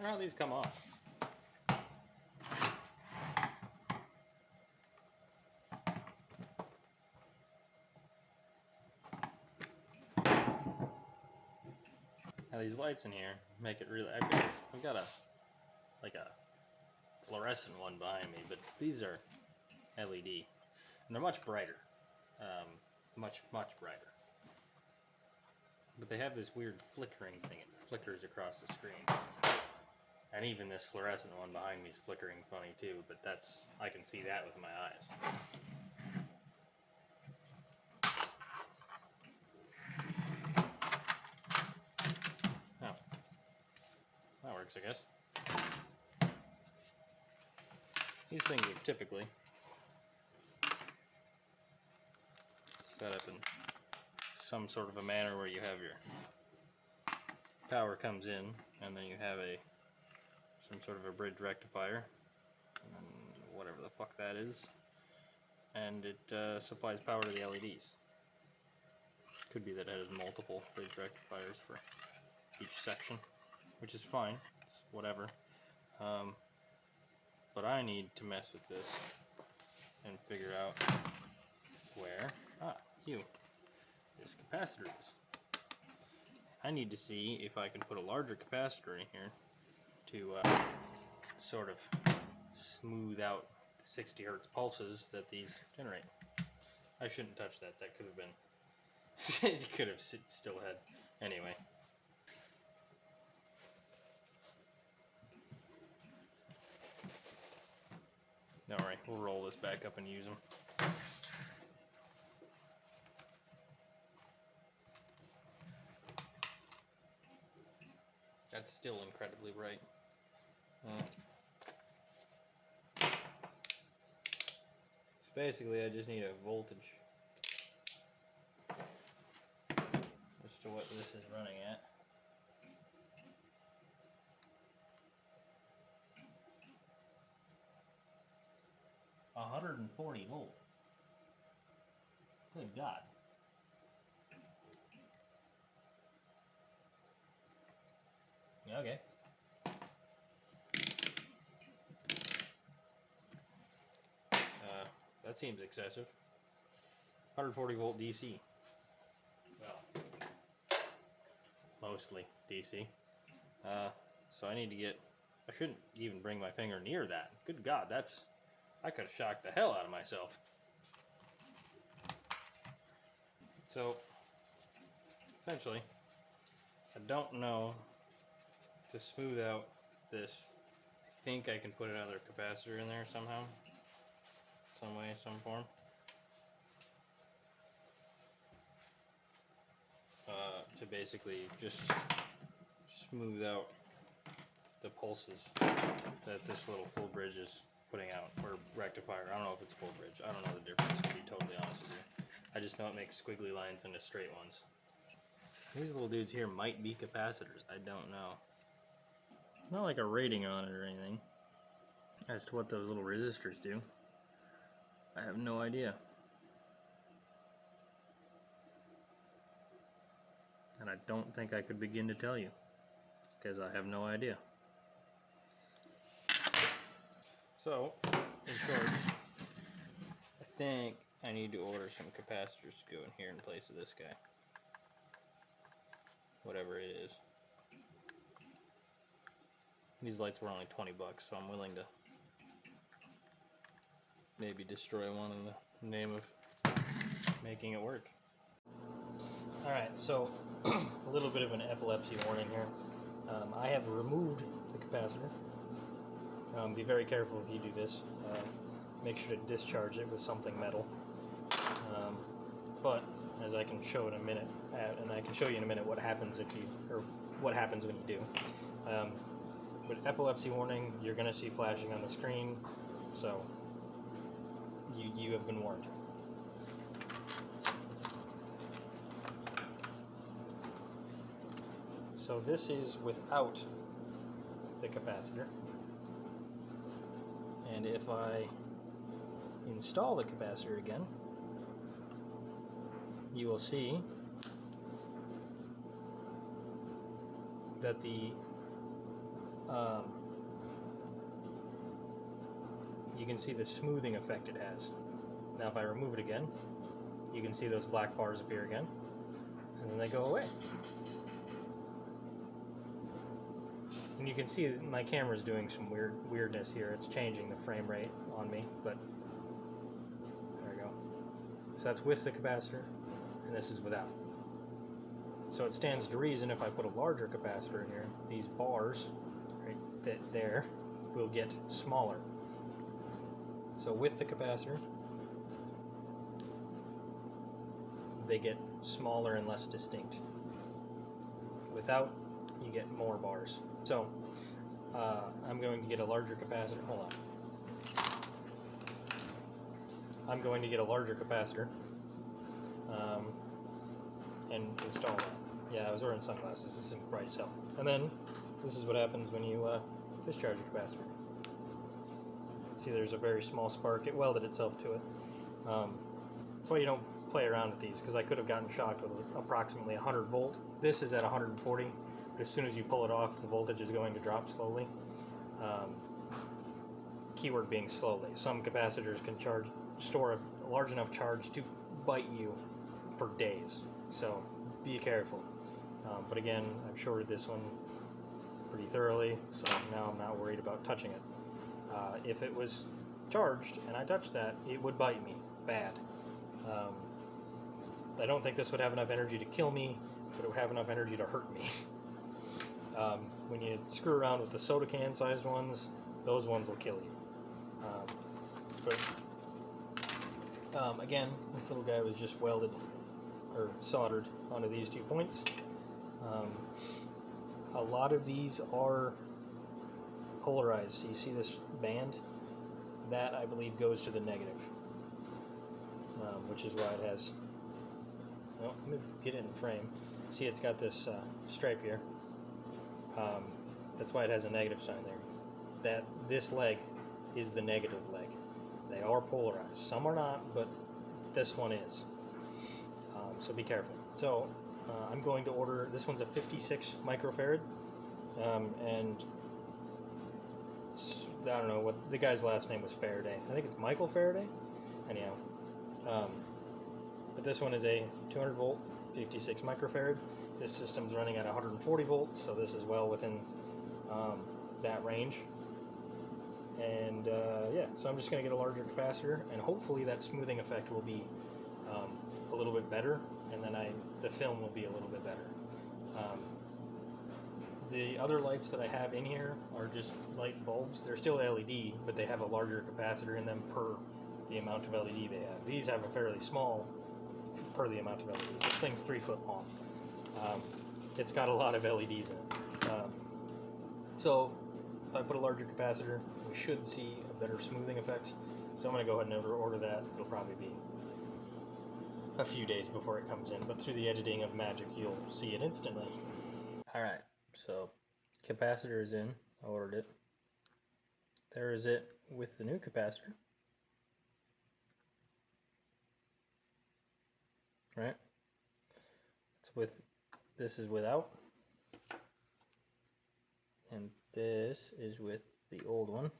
wonder how these come off. Now these lights in here make it really. I've got a fluorescent one behind me, but these are LED, and they're much brighter, much brighter. But they have this weird flickering thing. It flickers across the screen. And even this fluorescent one behind me is flickering funny too, but I can see that with my eyes. Oh. That works, I guess. These things are typically set up in some sort of a manner where you have your power comes in, and then you have some sort of a bridge rectifier, and whatever the fuck that is, and it supplies power to the LEDs. Could be that it has multiple bridge rectifiers for each section, which is fine. It's whatever. But I need to mess with this and figure out where this capacitor is. I need to see if I can put a larger capacitor in here to sort of smooth out the 60 hertz pulses that these generate. I shouldn't touch that. That could have been it could have still had. Anyway. Alright, we'll roll this back up and use them. That's still incredibly bright. So basically I just need a voltage as to what this is running at. $140 volt. Good God. Okay. That seems excessive. 140 volt DC. Well, mostly DC. So I need to get. I shouldn't even bring my finger near that. Good God, I could have shocked the hell out of myself. So, essentially, I don't know to smooth out this. I think I can put another capacitor in there somehow. Some way, some form. To basically just smooth out the pulses that this little full bridge is putting out, or rectifier. I don't know if it's full bridge. I don't know the difference, to be totally honest with you. I just know it makes squiggly lines into straight ones. These little dudes here might be capacitors. I don't know. Not like a rating on it or anything as to what those little resistors do. I have no idea. And I don't think I could begin to tell you, because I have no idea. So, in short, I think I need to order some capacitors to go in here in place of this guy. Whatever it is. These lights were only 20 bucks, so I'm willing to maybe destroy one in the name of making it work. Alright, so a little bit of an epilepsy warning here. I have removed the capacitor. Be very careful if you do this. Make sure to discharge it with something metal. But as I can show in a minute, and I can show you in a minute what happens what happens when you do. But epilepsy warning, you're going to see flashing on the screen, so you have been warned. So this is without the capacitor. And if I install the capacitor again, you will see that the you can see the smoothing effect it has. Now if I remove it again, you can see those black bars appear again, and then they go away. And you can see my camera's doing some weirdness here. It's changing the frame rate on me, but there we go. So that's with the capacitor, and this is without. So it stands to reason if I put a larger capacitor in here, these bars right there will get smaller. So with the capacitor, they get smaller and less distinct. Without, you get more bars. So I'm going to get a larger capacitor. Hold on. I'm going to get a larger capacitor and install that. Yeah, I was wearing sunglasses. This isn't bright as hell. And then this is what happens when you discharge a capacitor. See, there's a very small spark. It welded itself to it. That's why you don't play around with these, because I could have gotten shocked with approximately 100 volt. This is at 140, but as soon as you pull it off, the voltage is going to drop slowly. Keyword being slowly. Some capacitors can store a large enough charge to bite you for days, so be careful. But again, I've shorted this one pretty thoroughly, so now I'm not worried about touching it. If it was charged and I touched that, it would bite me bad. I don't think this would have enough energy to kill me, but it would have enough energy to hurt me. When you screw around with the soda can sized ones, those ones will kill you. Again, this little guy was just welded or soldered onto these 2 points. A lot of these are polarized. So you see this band? That, I believe, goes to the negative, which is why it has... Well, let me get it in frame. See, it's got this stripe here. That's why it has a negative sign there. This leg is the negative leg. They are polarized. Some are not, but this one is. So be careful. So I'm going to order, this one's a 56 microfarad, and I don't know what the guy's last name was. Faraday. I think it's Michael Faraday. Anyhow, but this one is a 200 volt, 56 microfarad. This system's running at 140 volts, so this is well within that range. And yeah, so I'm just going to get a larger capacitor, and hopefully that smoothing effect will be a little bit better, and then the film will be a little bit better. The other lights that I have in here are just light bulbs. They're still LED, but they have a larger capacitor in them per the amount of LED they have. These have a fairly small per the amount of LED. This thing's 3 foot long. It's got a lot of LEDs in it. So if I put a larger capacitor, we should see a better smoothing effect. So I'm going to go ahead and order that. It'll probably be a few days before it comes in, but through the editing of magic, you'll see it instantly. Alright, so capacitor is in. I ordered it. There is it with the new capacitor. Right? This is without, and this is with the old one.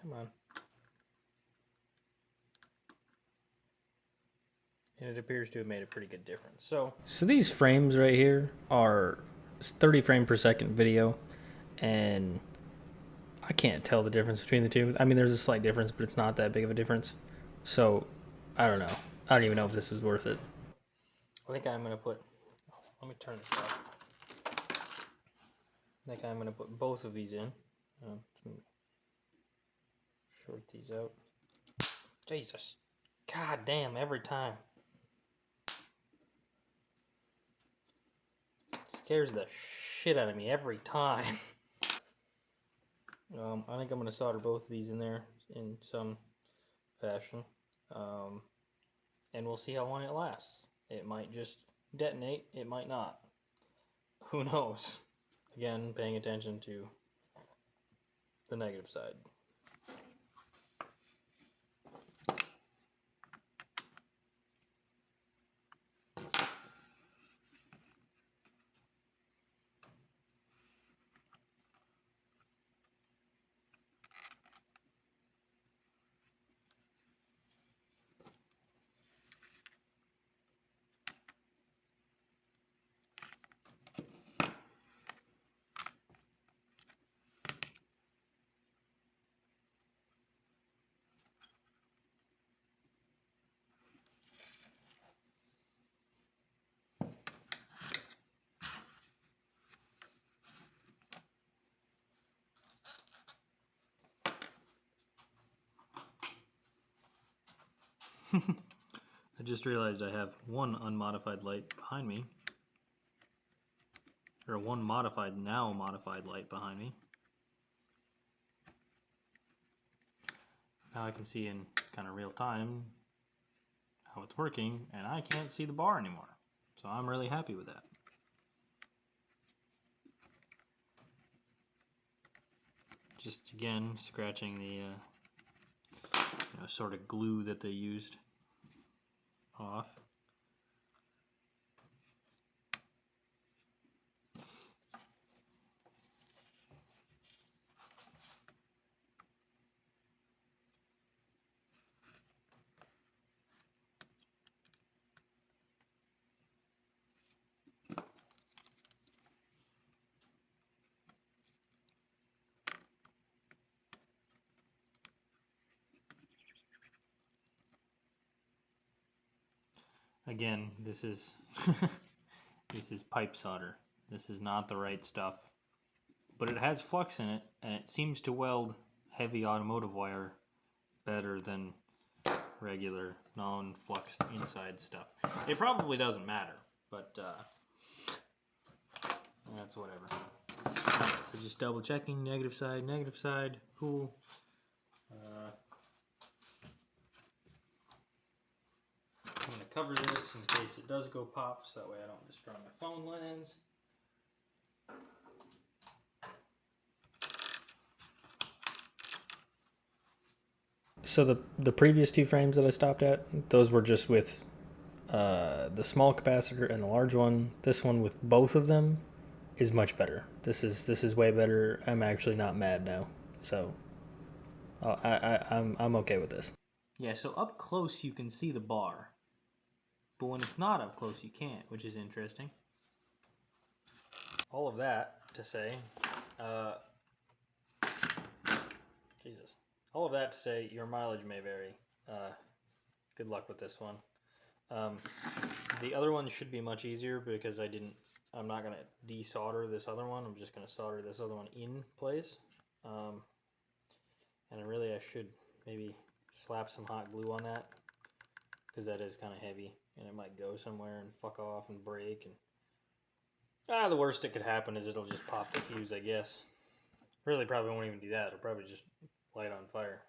Come on. And it appears to have made a pretty good difference. So these frames right here are 30 frame per second video, and I can't tell the difference between the two. I mean, there's a slight difference, but it's not that big of a difference. So I don't know. I don't even know if this is worth it. I think I'm going to put, let me turn this off. I think I'm going to put both of these in. Short these out. Jesus. God damn, every time. Scares the shit out of me every time. I think I'm going to solder both of these in there in some fashion. And we'll see how long it lasts. It might just detonate, it might not. Who knows? Again, paying attention to the negative side. I just realized I have one unmodified light behind me. Or one now modified light behind me. Now I can see in kind of real time how it's working, and I can't see the bar anymore. So I'm really happy with that. Just again, scratching the sort of glue that they used off. Again, this is this is pipe solder. This is not the right stuff, but it has flux in it, and it seems to weld heavy automotive wire better than regular non-flux inside stuff. It probably doesn't matter, but that's whatever. Alright, so just double checking, negative side, cool. I'm going to cover this in case it does go pop, so that way I don't destroy my phone lens. So the previous two frames that I stopped at, those were just with the small capacitor and the large one. This one with both of them is much better. This is way better. I'm actually not mad now, so I'm okay with this. Yeah, so up close you can see the bar, but when it's not up close you can't, which is interesting. All of that to say, Jesus. All of that to say, your mileage may vary. Good luck with this one. The other one should be much easier because I'm not going to desolder this other one. I'm just going to solder this other one in place. And really I should maybe slap some hot glue on that because that is kind of heavy and it might go somewhere and fuck off and break. And the worst that could happen is it'll just pop the fuse, I guess. Really probably won't even do that. It'll probably just light on fire.